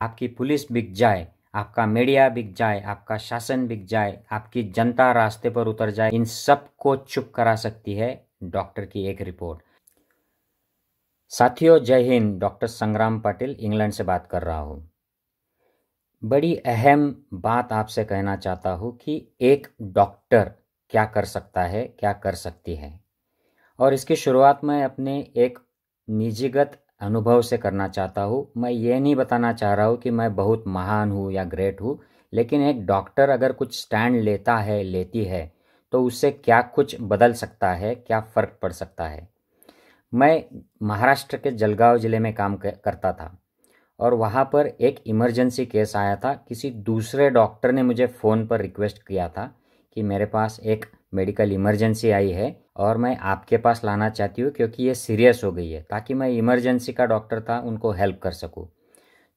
आपकी पुलिस बिक जाए, आपका मीडिया बिक जाए, आपका शासन बिक जाए, आपकी जनता रास्ते पर उतर जाए, इन सब को चुप करा सकती है डॉक्टर की एक रिपोर्ट। साथियों, जय हिंद। डॉक्टर संग्राम पाटिल इंग्लैंड से बात कर रहा हूँ। बड़ी अहम बात आपसे कहना चाहता हूँ कि एक डॉक्टर क्या कर सकता है, क्या कर सकती है। और इसकी शुरुआत मैं अपने एक निजीगत अनुभव से करना चाहता हूँ। मैं ये नहीं बताना चाह रहा हूँ कि मैं बहुत महान हूँ या ग्रेट हूँ, लेकिन एक डॉक्टर अगर कुछ स्टैंड लेता है, लेती है, तो उससे क्या कुछ बदल सकता है, क्या फ़र्क पड़ सकता है। मैं महाराष्ट्र के जलगांव ज़िले में काम करता था और वहाँ पर एक इमरजेंसी केस आया था। किसी दूसरे डॉक्टर ने मुझे फ़ोन पर रिक्वेस्ट किया था कि मेरे पास एक मेडिकल इमरजेंसी आई है और मैं आपके पास लाना चाहती हूँ क्योंकि ये सीरियस हो गई है, ताकि मैं इमरजेंसी का डॉक्टर था, उनको हेल्प कर सकूँ।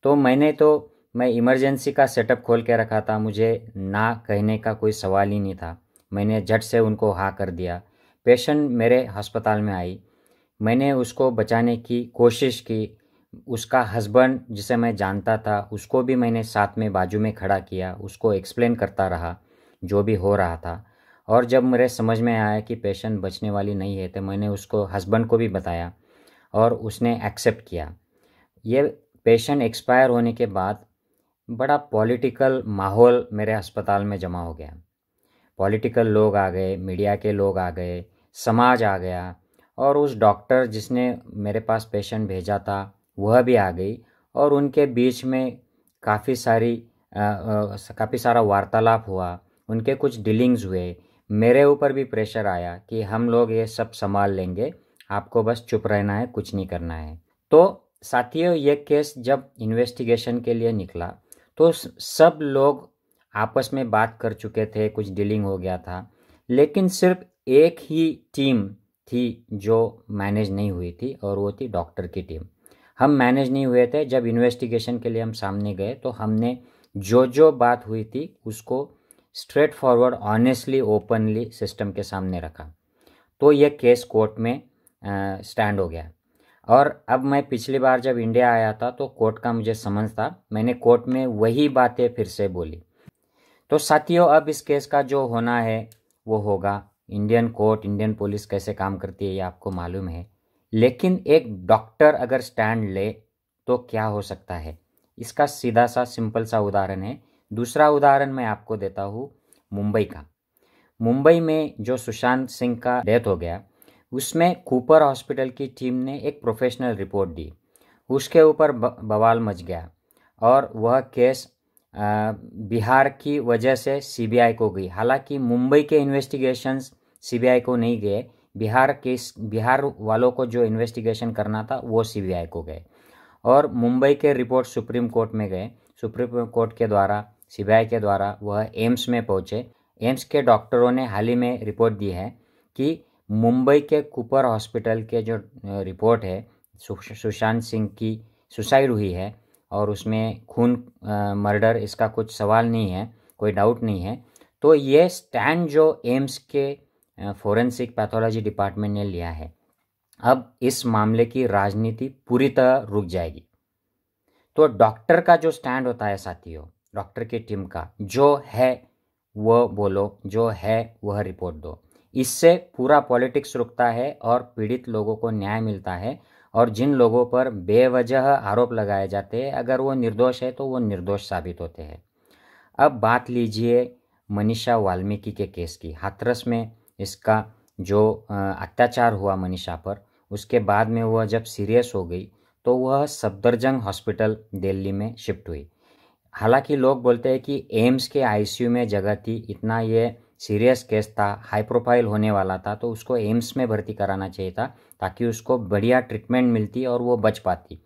तो मैं इमरजेंसी का सेटअप खोल के रखा था। मुझे ना कहने का कोई सवाल ही नहीं था। मैंने झट से उनको हाँ कर दिया। पेशेंट मेरे अस्पताल में आई, मैंने उसको बचाने की कोशिश की। उसका हस्बैंड जिसे मैं जानता था, उसको भी मैंने साथ में बाजू में खड़ा किया, उसको एक्सप्लेन करता रहा जो भी हो रहा था। और जब मेरे समझ में आया कि पेशेंट बचने वाली नहीं है, तो मैंने उसको हस्बैंड को भी बताया और उसने एक्सेप्ट किया। ये पेशेंट एक्सपायर होने के बाद बड़ा पॉलिटिकल माहौल मेरे अस्पताल में जमा हो गया। पॉलिटिकल लोग आ गए, मीडिया के लोग आ गए, समाज आ गया, और उस डॉक्टर जिसने मेरे पास पेशेंट भेजा था वह भी आ गई। और उनके बीच में काफ़ी सारा वार्तालाप हुआ, उनके कुछ डीलिंग्स हुए। मेरे ऊपर भी प्रेशर आया कि हम लोग ये सब संभाल लेंगे, आपको बस चुप रहना है, कुछ नहीं करना है। तो साथियों, ये केस जब इन्वेस्टिगेशन के लिए निकला तो सब लोग आपस में बात कर चुके थे, कुछ डीलिंग हो गया था, लेकिन सिर्फ एक ही टीम थी जो मैनेज नहीं हुई थी, और वो थी डॉक्टर की टीम। हम मैनेज नहीं हुए थे। जब इन्वेस्टिगेशन के लिए हम सामने गए तो हमने जो जो बात हुई थी उसको straight forward, honestly, openly system के सामने रखा। तो ये केस कोर्ट में स्टैंड हो गया। और अब मैं पिछली बार जब इंडिया आया था तो कोर्ट का मुझे समझ था, मैंने कोर्ट में वही बातें फिर से बोली। तो साथियों, अब इस केस का जो होना है वो होगा। इंडियन कोर्ट, इंडियन पुलिस कैसे काम करती है ये आपको मालूम है, लेकिन एक डॉक्टर अगर स्टैंड ले तो क्या हो सकता है, इसका सीधा सा सिंपल सा उदाहरण है। दूसरा उदाहरण मैं आपको देता हूँ मुंबई का। मुंबई में जो सुशांत सिंह का डेथ हो गया, उसमें कूपर हॉस्पिटल की टीम ने एक प्रोफेशनल रिपोर्ट दी। उसके ऊपर बवाल मच गया और वह केस बिहार की वजह से सीबीआई को गई। हालांकि मुंबई के इन्वेस्टिगेशंस सीबीआई को नहीं गए, बिहार वालों को जो इन्वेस्टिगेशन करना था वो सीबीआई को गए, और मुंबई के रिपोर्ट सुप्रीम कोर्ट में गए। सुप्रीम कोर्ट के द्वारा, सीबीआई के द्वारा वह एम्स में पहुँचे। एम्स के डॉक्टरों ने हाल ही में रिपोर्ट दी है कि मुंबई के कूपर हॉस्पिटल के जो रिपोर्ट है, सुशांत सिंह की सुसाइड हुई है और उसमें खून, मर्डर, इसका कुछ सवाल नहीं है, कोई डाउट नहीं है। तो ये स्टैंड जो एम्स के फोरेंसिक पैथोलॉजी डिपार्टमेंट ने लिया है, अब इस मामले की राजनीति पूरी तरह रुक जाएगी। तो डॉक्टर का जो स्टैंड होता है साथियों, डॉक्टर की टीम का, जो है वो बोलो, जो है वह रिपोर्ट दो। इससे पूरा पॉलिटिक्स रुकता है और पीड़ित लोगों को न्याय मिलता है। और जिन लोगों पर बेवजह आरोप लगाए जाते हैं, अगर वो निर्दोष है तो वो निर्दोष साबित होते हैं। अब बात लीजिए मनीषा वाल्मीकि के केस की। हाथरस में इसका जो अत्याचार हुआ मनीषा पर, उसके बाद में वह जब सीरियस हो गई तो वह सफदरजंग हॉस्पिटल दिल्ली में शिफ्ट हुई। हालांकि लोग बोलते हैं कि एम्स के आईसीयू में जगह थी, इतना ये सीरियस केस था, हाई प्रोफाइल होने वाला था, तो उसको एम्स में भर्ती कराना चाहिए था ताकि उसको बढ़िया ट्रीटमेंट मिलती और वो बच पाती,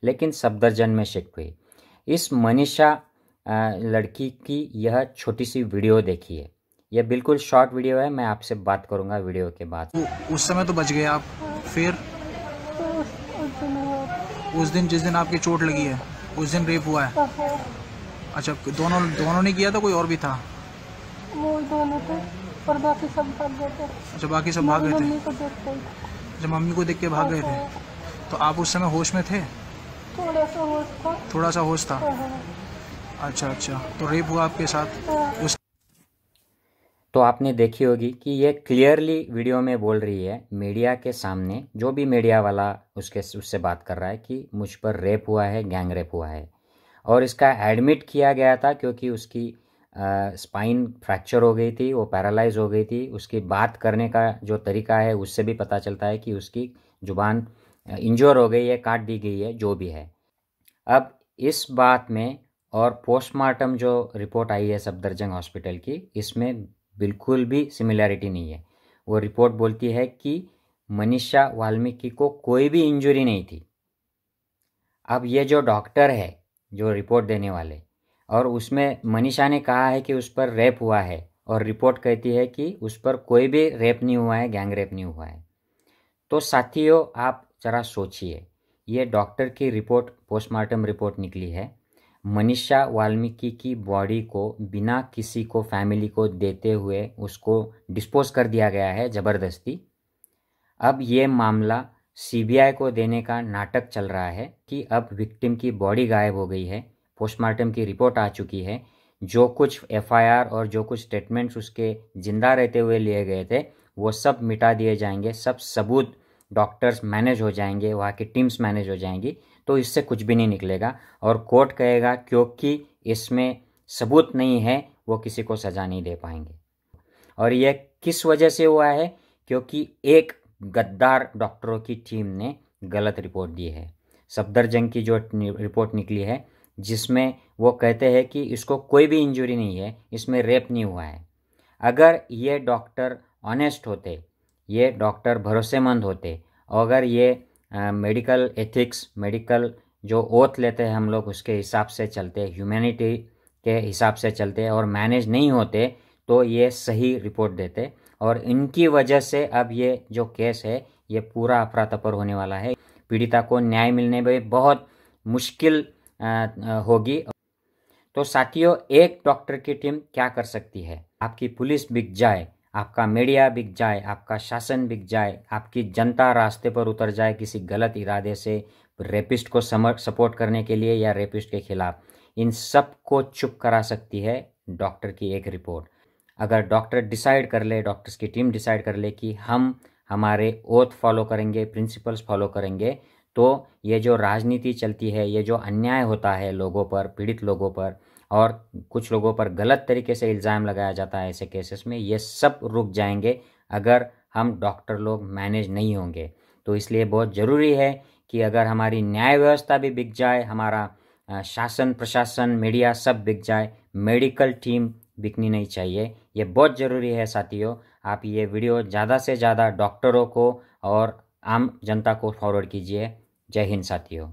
लेकिन सफदरजंग में शिफ्ट हुई। इस मनीषा लड़की की यह छोटी सी वीडियो देखिए। यह बिल्कुल शॉर्ट वीडियो है, मैं आपसे बात करूंगा वीडियो के बाद। उस समय तो बच गए आप, फिर उस दिन जिस दिन आपकी चोट लगी है उस दिन रेप हुआ है? अच्छा, दोनों ने किया था, कोई और भी था? वो दोनों थे और बाकी सब भाग गए थे। अच्छा, बाकी सब भाग गए थे। मम्मी को देख के। अच्छा, मम्मी को देख के भाग गए थे। तो आप उस समय होश में थे? थोड़ा सा होश था। थोड़ा सा होश था। हाँ। अच्छा अच्छा, तो रेप हुआ आपके साथ हाँ। उस तो आपने देखी होगी कि ये क्लियरली वीडियो में बोल रही है मीडिया के सामने, जो भी मीडिया वाला उससे बात कर रहा है कि मुझ पर रेप हुआ है, गैंग रेप हुआ है। और इसका एडमिट किया गया था क्योंकि उसकी स्पाइन फ्रैक्चर हो गई थी, वो पैरालाइज हो गई थी। उसकी बात करने का जो तरीका है उससे भी पता चलता है कि उसकी जुबान इंजोर हो गई है, काट दी गई है, जो भी है। अब इस बात में और पोस्टमार्टम जो रिपोर्ट आई है सफदरजंग हॉस्पिटल की, इसमें बिल्कुल भी सिमिलैरिटी नहीं है। वो रिपोर्ट बोलती है कि मनीषा वाल्मीकि को कोई भी इंजरी नहीं थी। अब ये जो डॉक्टर है, जो रिपोर्ट देने वाले, और उसमें मनीषा ने कहा है कि उस पर रेप हुआ है, और रिपोर्ट कहती है कि उस पर कोई भी रेप नहीं हुआ है, गैंग रेप नहीं हुआ है। तो साथियों, आप ज़रा सोचिए, ये डॉक्टर की रिपोर्ट, पोस्टमार्टम रिपोर्ट निकली है। मनीषा वाल्मीकि की बॉडी को बिना किसी को, फैमिली को देते हुए उसको डिस्पोज कर दिया गया है ज़बरदस्ती। अब ये मामला सीबीआई को देने का नाटक चल रहा है कि अब विक्टिम की बॉडी गायब हो गई है, पोस्टमार्टम की रिपोर्ट आ चुकी है, जो कुछ एफआईआर और जो कुछ स्टेटमेंट्स उसके जिंदा रहते हुए लिए गए थे वो सब मिटा दिए जाएंगे, सब सबूत डॉक्टर्स मैनेज हो जाएंगे, वहाँ की टीम्स मैनेज हो जाएंगी। तो इससे कुछ भी नहीं निकलेगा और कोर्ट कहेगा क्योंकि इसमें सबूत नहीं है, वो किसी को सज़ा नहीं दे पाएंगे। और ये किस वजह से हुआ है? क्योंकि एक गद्दार डॉक्टरों की टीम ने गलत रिपोर्ट दी है। सफदरजंग की जो रिपोर्ट निकली है, जिसमें वो कहते हैं कि इसको कोई भी इंजरी नहीं है, इसमें रेप नहीं हुआ है। अगर ये डॉक्टर ऑनेस्ट होते, ये डॉक्टर भरोसेमंद होते, और अगर ये मेडिकल एथिक्स, मेडिकल जो ओथ लेते हैं हम लोग, उसके हिसाब से चलते, ह्यूमैनिटी के हिसाब से चलते और मैनेज नहीं होते, तो ये सही रिपोर्ट देते। और इनकी वजह से अब ये जो केस है ये पूरा अफरा तफर होने वाला है। पीड़िता को न्याय मिलने में बहुत मुश्किल होगी। तो साथियों, एक डॉक्टर की टीम क्या कर सकती है? आपकी पुलिस बिक जाए, आपका मीडिया बिक जाए, आपका शासन बिक जाए, आपकी जनता रास्ते पर उतर जाए किसी गलत इरादे से रेपिस्ट को सपोर्ट करने के लिए या रेपिस्ट के खिलाफ, इन सब को चुप करा सकती है डॉक्टर की एक रिपोर्ट। अगर डॉक्टर डिसाइड कर ले, डॉक्टर्स की टीम डिसाइड कर ले कि हम हमारे ओथ फॉलो करेंगे, प्रिंसिपल्स फॉलो करेंगे, तो ये जो राजनीति चलती है, ये जो अन्याय होता है लोगों पर, पीड़ित लोगों पर, और कुछ लोगों पर गलत तरीके से इल्ज़ाम लगाया जाता है ऐसे केसेस में, ये सब रुक जाएंगे अगर हम डॉक्टर लोग मैनेज नहीं होंगे। तो इसलिए बहुत ज़रूरी है कि अगर हमारी न्याय व्यवस्था भी बिक जाए, हमारा शासन, प्रशासन, मीडिया सब बिक जाए, मेडिकल टीम बिकनी नहीं चाहिए। ये बहुत ज़रूरी है साथियों। आप ये वीडियो ज़्यादा से ज़्यादा डॉक्टरों को और आम जनता को फॉरवर्ड कीजिए। जय हिंद साथियों।